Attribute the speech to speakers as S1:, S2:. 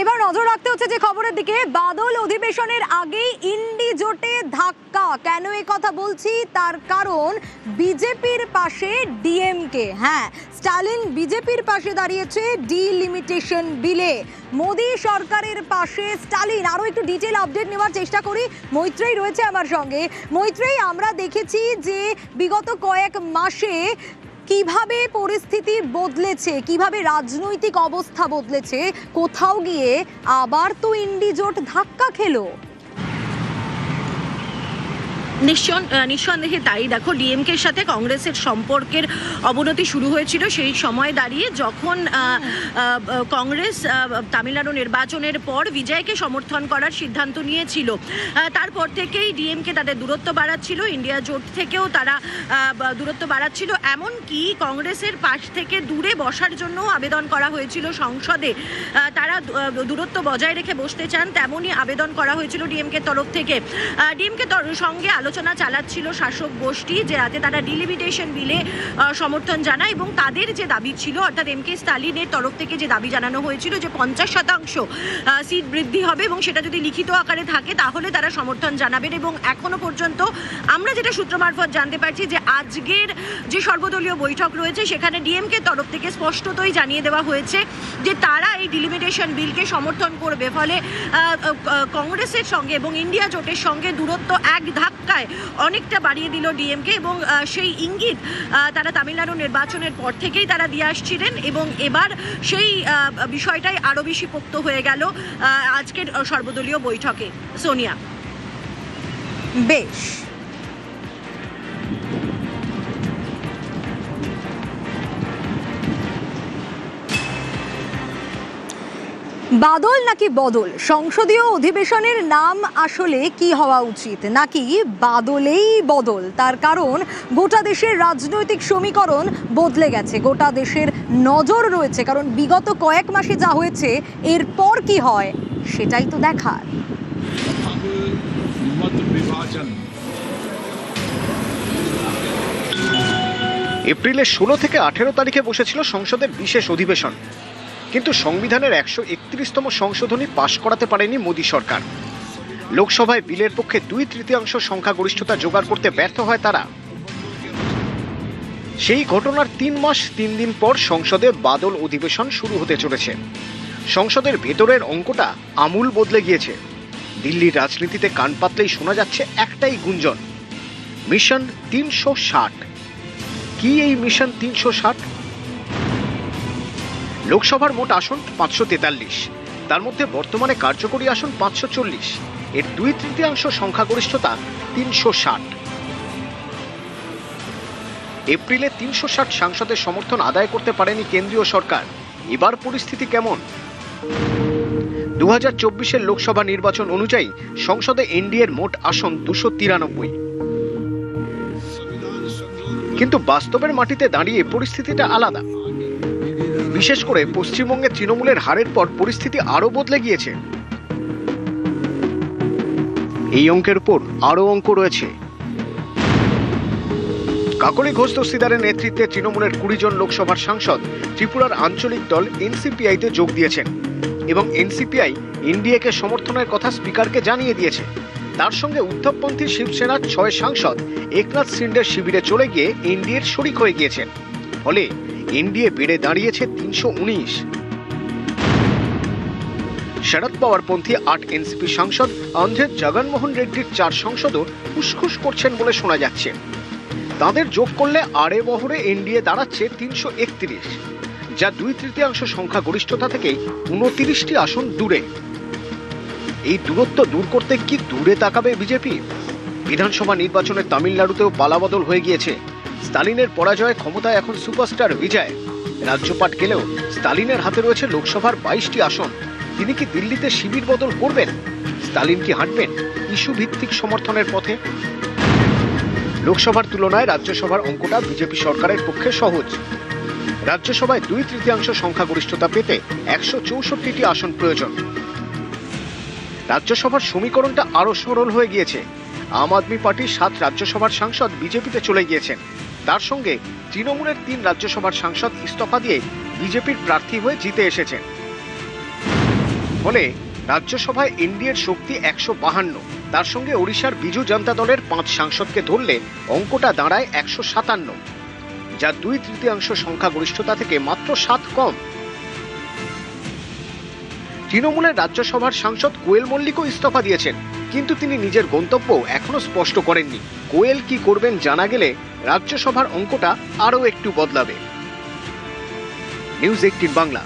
S1: এবার নজর রাখতে হচ্ছে যে খবরের দিকে, বাদল অধিবেশনের আগেই ইন্ডি জোটে ধাক্কা। কেন এই কথা বলছি, তার কারণ বিজেপির পাশে ডিএমকে। হ্যাঁ, স্টালিন বিজেপির পাশে দাঁড়িয়েছে ডিলিমিটেশন বিলে। মোদী সরকারের পাশে স্টালিন। আরো একটু ডিটেল আপডেট নেওয়ার চেষ্টা করি। মৈত্রেয়ী রয়েছে আমার সঙ্গে। মৈত্রেয়ী, আমরা দেখেছি যে বিগত কয়েক মাসে কিভাবে পরিস্থিতি বদলেছে, কিভাবে রাজনৈতিক অবস্থা বদলেছে, কোথাও গিয়ে আবার তো ইন্ডি জোট ধাক্কা খেলো।
S2: নিঃসন্দেহে তাই। দেখো, ডিএমকের সাথে কংগ্রেসের সম্পর্কের অবনতি শুরু হয়েছিল সেই সময় দাঁড়িয়ে, যখন কংগ্রেস তামিলনাড়ু নির্বাচনের পর বিজয়কে সমর্থন করার সিদ্ধান্ত নিয়েছিল। তারপর থেকেই ডিএমকে তাদের দূরত্ব বাড়াচ্ছিল, ইন্ডিয়া জোট থেকেও তারা দূরত্ব বাড়াচ্ছিল। এমনকি কংগ্রেসের পাশ থেকে দূরে বসার জন্য আবেদন করা হয়েছিল সংসদে। তারা দূরত্ব বজায় রেখে বসতে চান, তেমনই আবেদন করা হয়েছিল ডিএমকের তরফ থেকে। ডিএমকে সঙ্গে আলোচনা চালাচ্ছিল শাসক গোষ্ঠী, যে যাতে তারা ডিলিমিটেশন বিলে সমর্থন জানায়, এবং তাদের যে দাবি ছিল, অর্থাৎ এম কে স্টালিনের তরফ থেকে যে দাবি জানানো হয়েছিল যে 50% সিট বৃদ্ধি হবে, এবং সেটা যদি লিখিত আকারে থাকে তাহলে তারা সমর্থন জানাবেন। এবং এখনো পর্যন্ত আমরা যেটা সূত্র মারফত জানতে পারছি যে আজকের যে সর্বদলীয় বৈঠক রয়েছে সেখানে ডিএমকে তরফ থেকে স্পষ্টতই জানিয়ে দেওয়া হয়েছে যে তারা এই ডিলিমিটেশন বিলকে সমর্থন করবে। ফলে কংগ্রেসের সঙ্গে এবং ইন্ডিয়া জোটের সঙ্গে দূরত্ব এক ধাক্কায় অনেকটা বাড়িয়ে দিল ডিএমকে, এবং সেই ইঙ্গিত তারা তামিলনাড়ু নির্বাচনের পর থেকেই তারা দিয়ে আসছিলেন, এবং এবার সেই বিষয়টাই আরো বেশি পোক্ত হয়ে গেল আজকের সর্বদলীয় বৈঠকে। সোনিয়া,
S1: বেশ। বাদল নাকি বদল, সংসদীয় অধিবেশনের নাম আসলে কি হওয়া উচিত, নাকি বাদলেই বদল? তার কারণ গোটা দেশের রাজনৈতিক সমীকরণ বদলে গেছে, গোটা দেশের নজর রয়েছে, কারণ বিগত কয়েক মাসে যা হয়েছে এরপর কি হয় সেটাই তো দেখার।
S3: এপ্রিলের 16 থেকে 18 তারিখে বসেছিল সংসদের বিশেষ অধিবেশন, কিন্তু সংবিধানের 131তম সংশোধনী পাশ করাতে পারেনি মোদী সরকার। লোকসভায় বিলের পক্ষে 2/3 সংখ্যাগরিষ্ঠতা জোগাড় করতে ব্যর্থ হয় তারা। সেই ঘটনার 3 মাস 3 দিন পর সংসদে বাদল অধিবেশন শুরু হতে চলেছে। সংসদের ভেতরের অঙ্কটা আমূল বদলে গিয়েছে। দিল্লির রাজনীতিতে কান পাতলেই শোনা যাচ্ছে একটাই গুঞ্জন, মিশন 360। কি এই মিশন 360? লোকসভার মোট আসন 543, তার মধ্যে বর্তমানে কার্যকরী আসন 540, এর 2/3 সংখ্যাগরিষ্ঠতা 360। এপ্রিলে 360 সাংসদের সমর্থন আদায় করতে পারেনি কেন্দ্রীয় সরকার। এবার পরিস্থিতি কেমন? 2024-এর লোকসভা নির্বাচন অনুযায়ী সংসদে এনডিএর মোট আসন 293, কিন্তু বাস্তবের মাটিতে দাঁড়িয়ে পরিস্থিতিটা আলাদা। বিশেষ করে পশ্চিমবঙ্গে তৃণমূলের হারের পর পরিস্থিতি আরো বদলে গিয়েছে। এই অঙ্কের উপর আরো অঙ্ক রয়েছে। কাকলি ঘোষ দস্তিদারের নেতৃত্বে তৃণমূলের 20 জন লোকসভার সাংসদ ত্রিপুরার আঞ্চলিক দল এনসিপিআইতে যোগ দিয়েছেন, এবং এনসিপিআই এনডিএকে সমর্থনের কথা স্পিকারকে জানিয়ে দিয়েছে। তার সঙ্গে উদ্ধবপন্থী শিবসেনার 6 সাংসদ একনাথ শিন্ডের শিবিরে চলে গিয়ে এনডিএর শরিক হয়ে গিয়েছেন। ফলে এনডিএ বেড়ে দাঁড়িয়েছে 319। শরদ পাওয়ারপন্থী 8 এনসিপি সাংসদ অন্ধ্রের জগনমোহন রেড্ডির 4 সাংসদও ফুসফুস করছেন বলে শোনা যাচ্ছে। তাদের যোগ করলে আড়ে বহরে এনডিএ দাঁড়াচ্ছে 331, যা 2/3 সংখ্যাগরিষ্ঠতা থেকে 29টি আসন দূরে। এই দূরত্ব দূর করতে কি দূরে তাকাবে বিজেপি? বিধানসভা নির্বাচনে তামিলনাড়ুতেও পালাবদল হয়ে গিয়েছে। স্টালিনের পরাজয়ে ক্ষমতায় এখন সুপারস্টার বিজয়। রাজ্যপাট গেলেও স্টালিনের হাতে রয়েছে লোকসভার 22টি আসন। তিনি কি দিল্লিতে শিবির বদল করবেন? স্টালিন কি হাঁটবেন ইস্যু ভিত্তিক সমর্থনের পথে? লোকসভার তুলনায় রাজ্যসভার অঙ্কটা বিজেপি সরকারের পক্ষে সহজ। রাজ্যসভায় 2/3 সংখ্যাগরিষ্ঠতা পেতে 164টি আসন প্রয়োজন। রাজ্যসভার সমীকরণটা আরো সরল হয়ে গিয়েছে। আম আদমি পার্টির 7 রাজ্যসভার সাংসদ বিজেপিতে চলে গিয়েছেন। তার সঙ্গে তৃণমূলের 3 রাজ্যসভার সাংসদ ইস্তফা দিয়ে বিজেপির প্রার্থী হয়ে জিতে এসেছেন। ফলে রাজ্যসভায় এনডিএর শক্তি 152, তার সঙ্গে ওড়িশার বিজু জনতা দলের 5 সাংসদকে ধরলে অঙ্কটা দাঁড়ায় 157, যা 2/3 সংখ্যাগরিষ্ঠতা থেকে মাত্র 7 কম। তৃণমূলের রাজ্যসভার সাংসদ কোয়েল মল্লিকও ইস্তফা দিয়েছেন, কিন্তু তিনি নিজের গন্তব্য এখনো স্পষ্ট করেননি। কোয়েল কি করবেন জানা গেলে রাজ্যসভার অঙ্কটা আরও একটু বদলাবে। নিউজ 18 বাংলা।